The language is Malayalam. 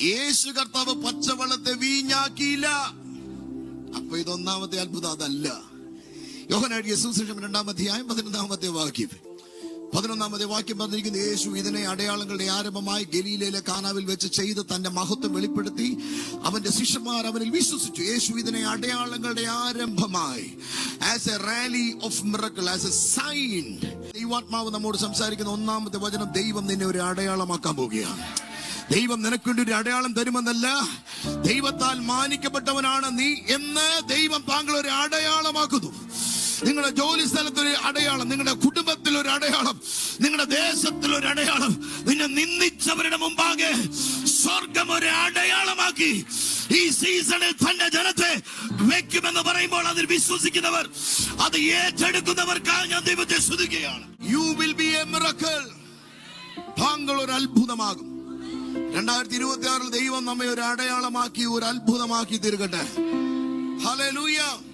യേശു കർത്താവ് പച്ചവെള്ളത്തെ വീഞ്ഞാക്കിയില്ല. അപ്പൊ ഇതൊന്നാമത്തെ അത്ഭുതം അതല്ല. യോഹന്നാൻ എഴുതിയ സുവിശേഷം 2-ാം അധ്യായം 11-ാമത്തെ വാക്യം പറഞ്ഞിരിക്കുന്നു, യേശു ഇതിനെ അടയാളങ്ങളുടെ ആരംഭമായി ഗലീലയിലെ കാനാവിൽ വെച്ച് ചെയ്ത് തന്റെ മഹത്വം വെളിപ്പെടുത്തി. അവന്റെ ശിഷ്യന്മാർ അവനിൽ വിശ്വസിച്ചു. യേശു ഇതിനെ അടയാളങ്ങളുടെ ആരംഭമായി, as a rally of miracle, as a sign. ദൈവാത്മാവ് നമ്മോട് സംസാരിക്കുന്ന ഒന്നാമത്തെ വചനം, ദൈവം നിന്നെ ഒരു അടയാളമാക്കാൻ പോവുകയാണ്. ദൈവം നിനക്കുവേണ്ടി ഒരു അടയാളം തരുമെന്നല്ല, ദൈവത്താൽ മാനിക്കപ്പെട്ടവനാണ് നീ എന്ന് ദൈവം താങ്കൾ ഒരു അടയാളമാക്കുന്നു. നിങ്ങളുടെ ജോലി സ്ഥലത്തൊരു അടയാളം, നിങ്ങളുടെ കുടുംബത്തിൽ ഒരു അടയാളം, നിങ്ങളുടെ ദേശത്തിൽ ഒരു അടയാളം. നിന്നെ നിന്ദിച്ചവരുടെ മുമ്പാകെ സ്വർഗം ഒരു അടയാളമാക്കി ഈ സീസണിൽ തന്റെ ജനത്തെ വെക്കുമെന്ന് പറയുമ്പോൾ അതിൽ വിശ്വസിക്കുന്നവർ, അത് ഏറ്റെടുക്കുന്നവർക്കായി ഞാൻ ദൈവത്തെ സ്തുതിക്കുകയാണ്. You will be a miracle. താങ്കൾ ഒരു അത്ഭുതമാകും. 2026 ദൈവം നമ്മെ ഒരു അടയാളമാക്കി, ഒരു അത്ഭുതമാക്കി തീർക്കട്ടെ. ഹല്ലേലൂയ.